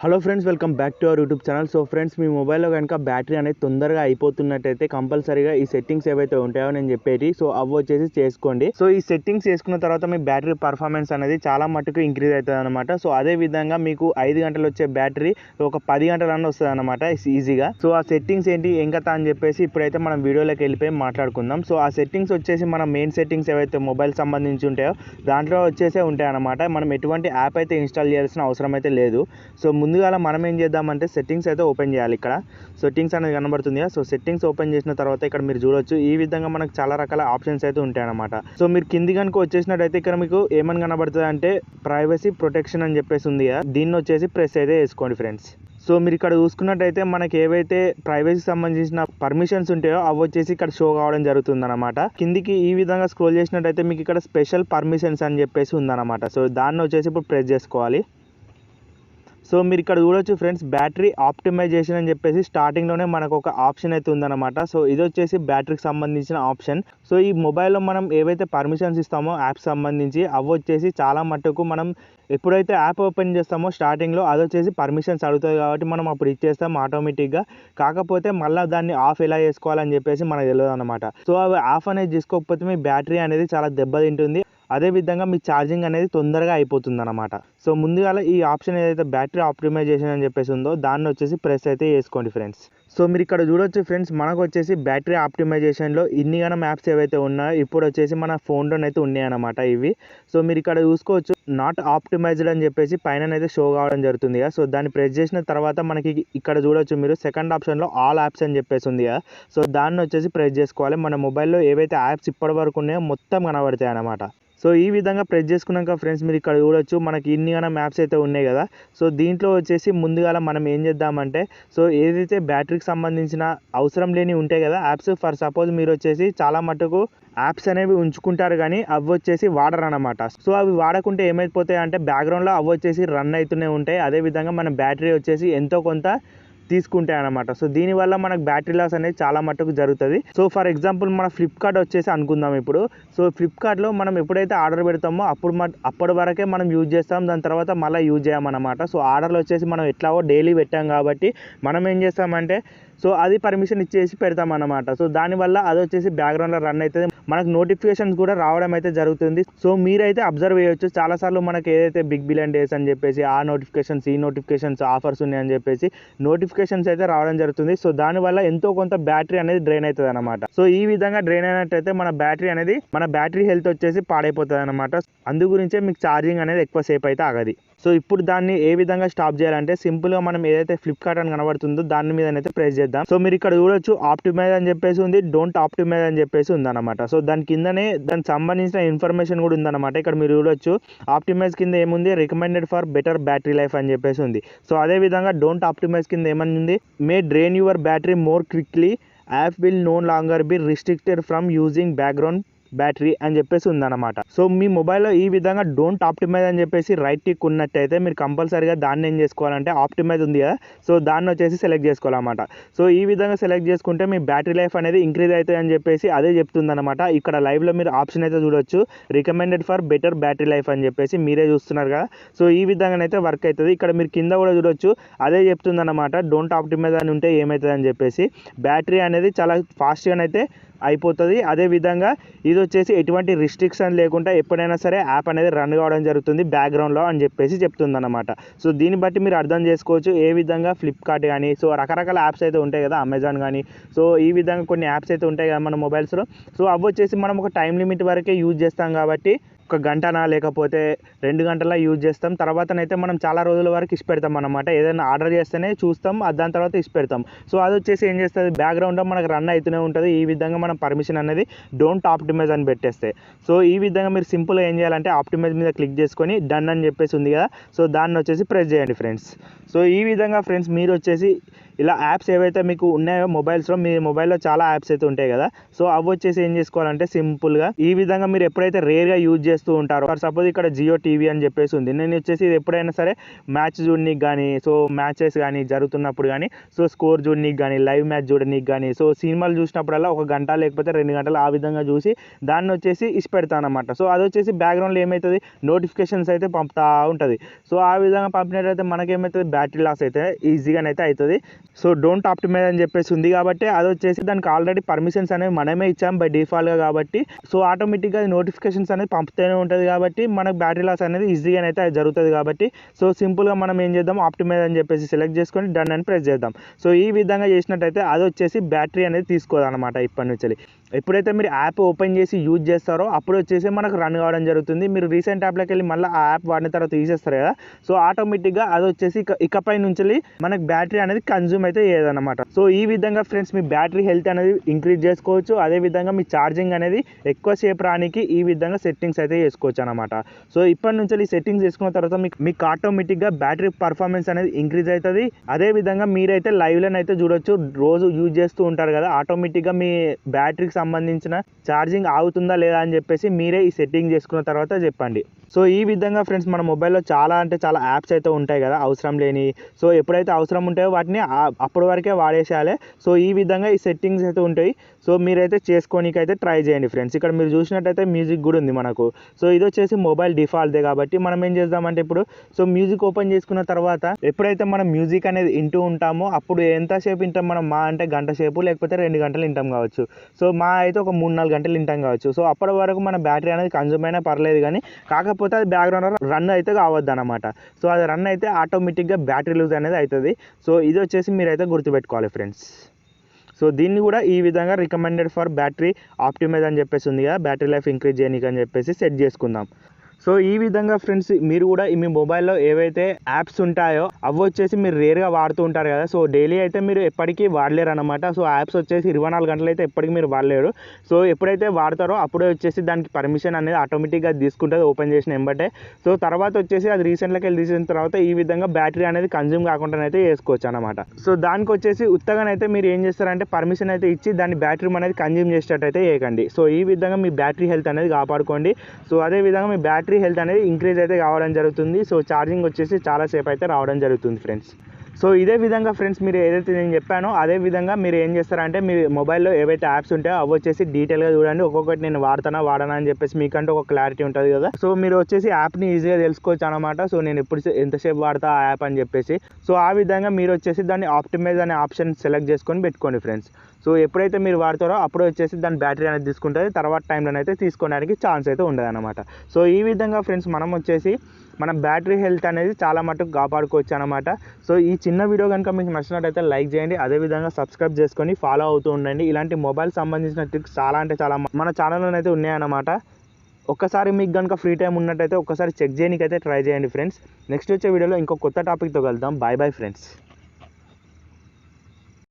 Hello friends, welcome back to our YouTube channel. So friends, మీ మొబైల్లో కనుక battery అనేది తొందరగా అయిపోతున్నట్టయితే కంపల్సరీగా ఈ సెట్టింగ్స్ ఏవైతే ఉంటాయో నేను చెప్పేటి సో అవి వచ్చేసి చేసుకోండి. సో ఈ సెట్టింగ్స్ చేసుకున్న తర్వాత మీ బ్యాటరీ పర్ఫార్మెన్స్ అనేది చాలా మట్టుకు ఇంక్రీజ్ అవుతుంది అనమాట. సో అదే విధంగా మీకు 5 గంటలు వచ్చే బ్యాటరీ ఒక 10 గంటలన్నా వస్తుంది అనమాట ఈజీగా. సో ఆ సెట్టింగ్స్ ఏంటి ఏం కథ అని చెప్పేసి ఇప్పుడైతే మనం వీడియోలోకి వెళ్ళిపోయి మాట్లాడుకుందాం. సో ఆ సెట్టింగ్స్ వచ్చేసి మన మెయిన్ సెట్టింగ్స్ ఏవైతే మొబైల్ సంబంధించి ఉంటాయో దాంట్లో వచ్చేసే ఉంటాయి అనమాట. మనం ఎటువంటి యాప్ అయితే ఇన్స్టాల్ చేయాల్సిన అవసరం అయితే లేదు. సో ముందుగా మనం ఏం చేద్దామంటే సెట్టింగ్స్ అయితే ఓపెన్ చేయాలి. ఇక్కడ సెట్టింగ్స్ అనేది కనబడుతుంది. సో సెట్టింగ్స్ ఓపెన్ చేసిన తర్వాత ఇక్కడ మీరు చూడొచ్చు ఈ విధంగా మనకు చాలా రకాల ఆప్షన్స్ అయితే ఉంటాయి అనమాట. సో మీరు కింది కనుక వచ్చేసినట్టయితే ఇక్కడ మీకు ఏమని కనబడుతుంది అంటే ప్రైవసీ ప్రొటెక్షన్ అని చెప్పేసి ఉంది కదా, దీన్ని వచ్చేసి ప్రెస్ అయితే వేసుకోండి ఫ్రెండ్స్. సో మీరు ఇక్కడ చూసుకున్నట్టయితే మనకి ఏవైతే ప్రైవసీ సంబంధించిన పర్మిషన్స్ ఉంటాయో అవి వచ్చేసి ఇక్కడ షో కావడం జరుగుతుంది అనమాట. కిందికి ఈ విధంగా స్క్రోల్ చేసినట్టయితే మీకు ఇక్కడ స్పెషల్ పర్మిషన్స్ అని చెప్పేసి ఉందన్నమాట. సో దాన్ని వచ్చేసి ఇప్పుడు ప్రెస్ చేసుకోవాలి. సో మీరు ఇక్కడ చూడొచ్చు ఫ్రెండ్స్, బ్యాటరీ ఆప్టిమైజేషన్ అని చెప్పేసి స్టార్టింగ్లోనే మనకు ఒక ఆప్షన్ అయితే ఉందన్నమాట. సో ఇది వచ్చేసి బ్యాటరీకి సంబంధించిన ఆప్షన్. సో ఈ మొబైల్లో మనం ఏవైతే పర్మిషన్స్ ఇస్తామో యాప్ సంబంధించి అవి వచ్చేసి చాలా మట్టుకు మనం ఎప్పుడైతే యాప్ ఓపెన్ చేస్తామో స్టార్టింగ్లో అది వచ్చేసి పర్మిషన్స్ అడుగుతుంది కాబట్టి మనం అప్పుడు ఇచ్చేస్తాం ఆటోమేటిక్గా. కాకపోతే మళ్ళీ దాన్ని ఆఫ్ ఎలా చేసుకోవాలని చెప్పేసి మనకు తెలియదు అనమాట. సో అవి ఆఫ్ అనేది చేసుకోకపోతే మీ బ్యాటరీ అనేది చాలా దెబ్బతింటుంది. అదేవిధంగా మీ ఛార్జింగ్ అనేది తొందరగా అయిపోతుంది అనమాట. సో ముందుగా ఈ ఆప్షన్ ఏదైతే బ్యాటరీ ఆప్టిమైజేషన్ అని చెప్పేసి ఉందో దాన్ని వచ్చేసి ప్రెస్ అయితే చేసుకోండి ఫ్రెండ్స్. సో మీరు ఇక్కడ చూడొచ్చు ఫ్రెండ్స్, మనకు వచ్చేసి బ్యాటరీ ఆప్టిమైజేషన్లో ఇన్ని గణం యాప్స్ ఏవైతే ఉన్నాయో ఇప్పుడు వచ్చేసి మన ఫోన్లోనైతే ఉన్నాయన్నమాట ఇవి. సో మీరు ఇక్కడ చూసుకోవచ్చు నాట్ ఆప్టిమైజ్డ్ అని చెప్పేసి పైన అయితే షో కావడం జరుగుతుంది కదా. సో దాన్ని ప్రెస్ చేసిన తర్వాత మనకి ఇక్కడ చూడొచ్చు మీరు సెకండ్ ఆప్షన్లో ఆల్ యాప్స్ అని చెప్పేసి ఉంది కదా. సో దాన్ని వచ్చేసి ప్రెస్ చేసుకోవాలి. మన మొబైల్లో ఏవైతే యాప్స్ ఇప్పటి వరకు ఉన్నాయో మొత్తం కనబడతాయి అన్నమాట. సో ఈ విధంగా ప్రెస్ చేసుకున్నాక ఫ్రెండ్స్ మీరు ఇక్కడ చూడొచ్చు మనకి ఇన్ని గణం యాప్స్ అయితే ఉన్నాయి కదా. సో దీంట్లో వచ్చేసి ముందుగా మనం ఏం చేద్దామంటే సో ఏదైతే బ్యాటరీకి సంబంధించిన అవసరం లేని ఉంటాయి కదా యాప్స్, ఫర్ సపోజ్ మీరు వచ్చేసి చాలా మటుకు యాప్స్ అనేవి ఉంచుకుంటారు కానీ అవి వచ్చేసి వాడరు అనమాట. సో అవి వాడకుంటే ఏమైపోతాయి అంటే బ్యాక్గ్రౌండ్లో అవి వచ్చేసి రన్ అవుతూనే ఉంటాయి. అదేవిధంగా మన బ్యాటరీ వచ్చేసి ఎంతో కొంత తీసుకుంటాయి అనమాట. సో దీనివల్ల మనకు బ్యాటరీ లాస్ అనేది చాలా మట్టుకు జరుగుతుంది. సో ఫర్ ఎగ్జాంపుల్ మన ఫ్లిప్కార్ట్ వచ్చేసి అనుకుందాం ఇప్పుడు. సో ఫ్లిప్కార్ట్లో మనం ఎప్పుడైతే ఆర్డర్ పెడతామో అప్పటి వరకే మనం యూజ్ చేస్తాం, దాని తర్వాత మళ్ళీ యూజ్ చేయమన్నమాట. సో ఆర్డర్లు వచ్చేసి మనం ఎట్లాగో డైలీ పెట్టాం కాబట్టి మనం ఏం చేస్తామంటే సో అది పర్మిషన్ ఇచ్చేసి పెడతామన్నమాట. సో దానివల్ల అది వచ్చేసి బ్యాక్గ్రౌండ్లో రన్ అవుతుంది, మనకు నోటిఫికేషన్స్ కూడా రావడం అయితే జరుగుతుంది. సో మీరైతే అబ్జర్వ్ చేయొచ్చు చాలాసార్లు మనకి ఏదైతే బిగ్ బిలియన్ డేస్ అని చెప్పేసి ఆ నోటిఫికేషన్స్ ఈ నోటిఫికేషన్స్ ఆఫర్స్ ఉన్నాయని చెప్పేసి నోటిఫికేషన్స్ అయితే రావడం జరుగుతుంది. సో దానివల్ల ఎంతో కొంత బ్యాటరీ అనేది డ్రైన్ అవుతుంది అనమాట. సో ఈ విధంగా డ్రైన్ అయినట్టయితే మన బ్యాటరీ హెల్త్ వచ్చేసి పాడైపోతుంది అనమాట. అందు గురించే మీకు ఛార్జింగ్ అనేది ఎక్కువ సేపు అయితే ఆగది. సో ఇప్పుడు దాన్ని ఏ విధంగా స్టాప్ చేయాలంటే సింపుల్గా మనం ఏదైతే ఫ్లిప్కార్ట్ అని కనబడుతుందో దాని మీద అయితే ప్రెస్ చేద్దాం. సో మీరు ఇక్కడ చూడొచ్చు ఆప్టిమైజ్ అని చెప్పేసి ఉంది, డోంట్ ఆప్టిమైజ్ అని చెప్పేసి ఉందన్నమాట. సో దాని కిందనే దానికి సంబంధించిన ఇన్ఫర్మేషన్ కూడా ఉందన్నమాట. ఇక్కడ మీరు చూడొచ్చు ఆప్టిమైజ్ కింద ఏముంది, recommended for better battery life అని చెప్పేసి ఉంది. సో అదే విధంగా డోంట్ ఆప్టిమైజ్ కింద ఏమని ఉంది, may drain your battery more quickly, app will no longer be restricted from using background battery అని చెప్పేసి ఉందన్నమాట. సో మీ మొబైల్లో ఈ విధంగా డోంట్ ఆప్టిమైజ్ అని చెప్పేసి రైట్ టిక్ ఉన్నట్టయితే మీరు కంపల్సరీగా దాన్ని ఏం చేసుకోవాలంటే ఆప్టిమైజ్ ఉంది కదా, సో దాన్ని వచ్చేసి సెలెక్ట్ చేసుకోవాలన్నమాట. సో ఈ విధంగా సెలెక్ట్ చేసుకుంటే మీ బ్యాటరీ లైఫ్ అనేది ఇంక్రీజ్ అవుతుంది అని చెప్పేసి అదే చెప్తుందన్నమాట. ఇక్కడ లైవ్లో మీరు ఆప్షన్ అయితే చూడొచ్చు, recommended for better battery life అని చెప్పేసి మీరే చూస్తున్నారు కదా. సో ఈ విధంగానైతే వర్క్ అవుతుంది. ఇక్కడ మీరు కింద కూడా చూడొచ్చు అదే చెప్తుందన్నమాట, డోంట్ ఆప్టిమైజ్ అని ఉంటే ఏమవుతుంది అని చెప్పేసి బ్యాటరీ అనేది చాలా ఫాస్ట్గానైతే అయిపోతుంది. అదేవిధంగా ఇది వచ్చేసి ఎటువంటి రిస్ట్రిక్షన్ లేకుండా ఎప్పుడైనా సరే యాప్ అనేది రన్ కావడం జరుగుతుంది బ్యాక్గ్రౌండ్లో అని చెప్పేసి చెప్తుందన్నమాట. సో దీన్ని బట్టి మీరు అర్థం చేసుకోవచ్చు ఏ విధంగా ఫ్లిప్కార్ట్ కానీ సో రకరకాల యాప్స్ అయితే ఉంటాయి కదా, అమెజాన్ కానీ సో ఈ విధంగా కొన్ని యాప్స్ అయితే ఉంటాయి కదా మన మొబైల్స్లో. సో అవి వచ్చేసి మనం ఒక టైం లిమిట్ వరకే యూజ్ చేస్తాం కాబట్టి ఒక గంటనా లేకపోతే 2 గంటల యూజ్ చేస్తాం, తర్వాతనైతే మనం చాలా రోజుల వరకు ఇష్టపెడతాం అన్నమాట. ఏదైనా ఆర్డర్ చేస్తేనే చూస్తాం, దాని తర్వాత ఇష్టపెడతాం. సో అది వచ్చేసి ఏం చేస్తుంది బ్యాక్గ్రౌండ్లో మనకు రన్ అవుతూనే ఉంటుంది. ఈ విధంగా మనం పర్మిషన్ అనేది డోంట్ ఆప్టిమైజ్ అని పెట్టేస్తే సో ఈ విధంగా మీరు సింపుల్గా ఏం చేయాలంటే ఆప్టిమైజ్ మీద క్లిక్ చేసుకొని డన్ అని చెప్పేసి ఉంది కదా, సో దాన్ని వచ్చేసి ప్రెస్ చేయండి ఫ్రెండ్స్. సో ఈ విధంగా ఫ్రెండ్స్ మీరు వచ్చేసి ఇలా యాప్స్ ఏవైతే మీకు ఉన్నాయో మొబైల్స్లో, మీ మొబైల్లో చాలా యాప్స్ అయితే ఉంటాయి కదా, సో అవి వచ్చేసి ఏం చేసుకోవాలంటే సింపుల్గా ఈ విధంగా మీరు ఎప్పుడైతే రేర్గా యూజ్ చేస్తూ ఉంటారు. ఫర్ సపోజ్ ఇక్కడ జియో టీవీ అని చెప్పేసి ఉంది. నేను వచ్చేసి ఇది ఎప్పుడైనా సరే మ్యాచ్ చూడనీకి కానీ, సో మ్యాచెస్ కానీ జరుగుతున్నప్పుడు కానీ, సో స్కోర్ చూడనీకి కానీ, లైవ్ మ్యాచ్ చూడనీకి కానీ, సో సినిమాలు చూసినప్పుడల్లా 1 గంట లేకపోతే 2 గంటలు ఆ విధంగా చూసి దాన్ని వచ్చేసి ఇష్టపెడతాను అనమాట. సో అది వచ్చేసి బ్యాక్గ్రౌండ్లో ఏమవుతుంది, నోటిఫికేషన్స్ అయితే పంపుతూ ఉంటుంది. సో ఆ విధంగా పంపినట్టయితే మనకేమవుతుంది, బ్యాటరీ లాస్ అయితే ఈజీగానైతే అవుతుంది. సో డోంట్ ఆప్టిమైజ్ అని చెప్పేసి ఉంది కాబట్టి అది వచ్చేసి దానికి ఆల్రెడీ పర్మిషన్స్ అనేవి మనమే ఇచ్చాం బై డిఫాల్ట్గా కాబట్టి, సో ఆటోమేటిక్గా నోటిఫికేషన్స్ అనేది పంపుతూనే ఉంటుంది కాబట్టి మనకు బ్యాటరీ లాస్ అనేది ఈజీగానైతే జరుగుతుంది కాబట్టి, సో సింపుల్గా మనం ఏం చేద్దాం, ఆప్టిమైజ్ అని చెప్పేసి సెలెక్ట్ చేసుకొని డన్ అని ప్రెస్ చేద్దాం. సో ఈ విధంగా చేసినట్టయితే అది వచ్చేసి బ్యాటరీ అనేది తీసుకోదన్నమాట. ఇప్పటి నుంచి ఎప్పుడైతే మీరు యాప్ ఓపెన్ చేసి యూజ్ చేస్తారో అప్పుడు వచ్చేసి మనకు రన్ కావడం జరుగుతుంది. మీరు రీసెంట్ యాప్లోకి వెళ్ళి మళ్ళీ ఆ యాప్ వాడిన తర్వాత తీసేస్తారు కదా, సో ఆటోమేటిక్గా అది వచ్చేసి ఇకపై నుంచి మనకు బ్యాటరీ అనేది కన్జ్యూమ్ అయితే చేయదన్నమాట. సో ఈ విధంగా ఫ్రెండ్స్ మీ బ్యాటరీ హెల్త్ అనేది ఇంక్రీజ్ చేసుకోవచ్చు. అదేవిధంగా మీ ఛార్జింగ్ అనేది ఎక్కువసేపు రానికి ఈ విధంగా సెట్టింగ్స్ అయితే చేసుకోవచ్చు అనమాట. సో ఇప్పటి నుంచి ఈ సెట్టింగ్స్ చేసుకున్న తర్వాత మీకు ఆటోమేటిక్గా బ్యాటరీ పర్ఫార్మెన్స్ అనేది ఇంక్రీజ్ అవుతుంది. అదేవిధంగా మీరైతే లైవ్లోనైతే చూడొచ్చు, రోజు యూజ్ చేస్తూ ఉంటారు కదా, ఆటోమేటిక్గా మీ బ్యాటరీకి సంబంధించిన ఛార్జింగ్ ఆగుతుందా లేదా అని చెప్పేసి మీరే ఈ సెట్టింగ్ చేసుకున్న తర్వాత చెప్పండి. సో ఈ విధంగా ఫ్రెండ్స్ మన మొబైల్లో చాలా యాప్స్ అయితే ఉంటాయి కదా అవసరం లేని, సో ఎప్పుడైతే అవసరం ఉంటాయో వాటిని అప్పటి వరకే వాడేసేయాలి. సో ఈ విధంగా ఈ సెట్టింగ్స్ అయితే ఉంటాయి. సో మీరైతే చేసుకోనికైతే ట్రై చేయండి ఫ్రెండ్స్. ఇక్కడ మీరు చూసినట్టయితే మ్యూజిక్ కూడా ఉంది మనకు. సో ఇది వచ్చేసి మొబైల్ డిఫాల్ట్దే కాబట్టి మనం ఏం చేద్దామంటే ఇప్పుడు సో మ్యూజిక్ ఓపెన్ చేసుకున్న తర్వాత ఎప్పుడైతే మనం మ్యూజిక్ అనేది వింటూ ఉంటామో అప్పుడు ఎంతసేపు వింటాం మనం, మా అంటే గంట సేపు లేకపోతే 2 గంటలు వింటాం కావచ్చు. సో మా అయితే ఒక 3-4 గంటలు వింటాం కావచ్చు. సో అప్పటి వరకు మన బ్యాటరీ అనేది కన్జ్యూమ్ అయినా పర్లేదు, కానీ కాకపోతే అది బ్యాక్గ్రౌండ్ రన్ అయితే కావద్దు అనమాట. సో అది రన్ అయితే ఆటోమేటిక్గా బ్యాటరీ లూజ్ అనేది అవుతుంది. సో ఇది వచ్చేసి మీరైతే గుర్తుపెట్టుకోవాలి ఫ్రెండ్స్. సో దీన్ని కూడా ఈ విధంగా రికమెండెడ్ ఫర్ బ్యాటరీ ఆప్టిమైజ్ అని చెప్పేసి ఉంది కదా, బ్యాటరీ లైఫ్ ఇంక్రీజ్ చేయడానికి అని చెప్పేసి సెట్ చేసుకుందాం. సో ఈ విధంగా ఫ్రెండ్స్ మీరు కూడా మీ మొబైల్లో ఏవైతే యాప్స్ ఉంటాయో అవి వచ్చేసి మీరు రేర్గా వాడుతూ ఉంటారు కదా, సో డైలీ అయితే మీరు ఎప్పటికీ వాడలేరు అనమాట. సో యాప్స్ వచ్చేసి 24 గంటలు అయితే ఎప్పటికీ మీరు వాడలేరు. సో ఎప్పుడైతే వాడతారో అప్పుడే వచ్చేసి దానికి పర్మిషన్ అనేది ఆటోమేటిక్గా తీసుకుంటుంది ఓపెన్ చేసిన వెంబటే. సో తర్వాత వచ్చేసి అది రీసెంట్లోకి వెళ్ళి తీసిన తర్వాత ఈ విధంగా బ్యాటరీ అనేది కన్జ్యూమ్ కాకుండా అయితే చేసుకోవచ్చు అనమాట. సో దానికి వచ్చేసి ఉత్తగానైతే మీరు ఏం చేస్తారంటే పర్మిషన్ అయితే ఇచ్చి దాన్ని బ్యాటరీ అనేది కన్జ్యూమ్ చేసేటట్టయితే చేయకండి. సో ఈ విధంగా మీ బ్యాటరీ హెల్త్ అనేది కాపాడుకోండి. సో అదే విధంగా మీ బ్యాటరీ హెల్త్ అనేది ఇంక్రీజ్ అయితే కావడం జరుగుతుంది. సో ఛార్జింగ్ వచ్చేసి చాలాసేపు అయితే రావడం జరుగుతుంది ఫ్రెండ్స్. సో ఇదే విధంగా ఫ్రెండ్స్ మీరు ఏదైతే నేను చెప్పానో అదే విధంగా మీరు ఏం చేస్తారంటే మీ మొబైల్లో ఏవైతే యాప్స్ ఉంటాయో అవి వచ్చేసి డీటెయిల్గా చూడండి. ఒక్కొక్కటి నేను వాడనా అని చెప్పేసి మీకంటే ఒక క్లారిటీ ఉంటుంది కదా. సో మీరు వచ్చేసి యాప్ని ఈజీగా తెలుసుకోవచ్చు అనమాట. సో నేను ఎప్పుడు ఎంతసేపు వాడతా ఆ యాప్ అని చెప్పేసి. సో ఆ విధంగా మీరు వచ్చేసి దాన్ని ఆప్టిమైజ్ అనే ఆప్షన్ సెలెక్ట్ చేసుకొని పెట్టుకోండి ఫ్రెండ్స్. సో ఎప్పుడైతే మీరు వాడతారో అప్పుడు వచ్చేసి దాని బ్యాటరీ అనేది తీసుకుంటుంది, తర్వాత టైంలో అయితే తీసుకోవడానికి ఛాన్స్ అయితే ఉండదు అనమాట. సో ఈ విధంగా ఫ్రెండ్స్ మనం వచ్చేసి మన బ్యాటరీ హెల్త్ అనేది చాలా మటుకు కాపాడుకోవచ్చు అనమాట. సో ఈ చిన్న వీడియో కనుక మీకు నచ్చినట్టయితే లైక్ చేయండి, అదేవిధంగా సబ్స్క్రైబ్ చేసుకొని ఫాలో అవుతూ ఉండండి. ఇలాంటి మొబైల్ సంబంధించిన ట్రిక్స్ చాలా మన ఛానల్లో అయితే ఉన్నాయన్నమాట. ఒక్కసారి మీకు కనుక ఫ్రీ టైం ఉన్నట్టయితే ఒక్కసారి చెక్ చేయడానికి అయితే ట్రై చేయండి ఫ్రెండ్స్. నెక్స్ట్ వచ్చే వీడియోలో ఇంకో కొత్త టాపిక్తో కలుద్దాం. Bye friends.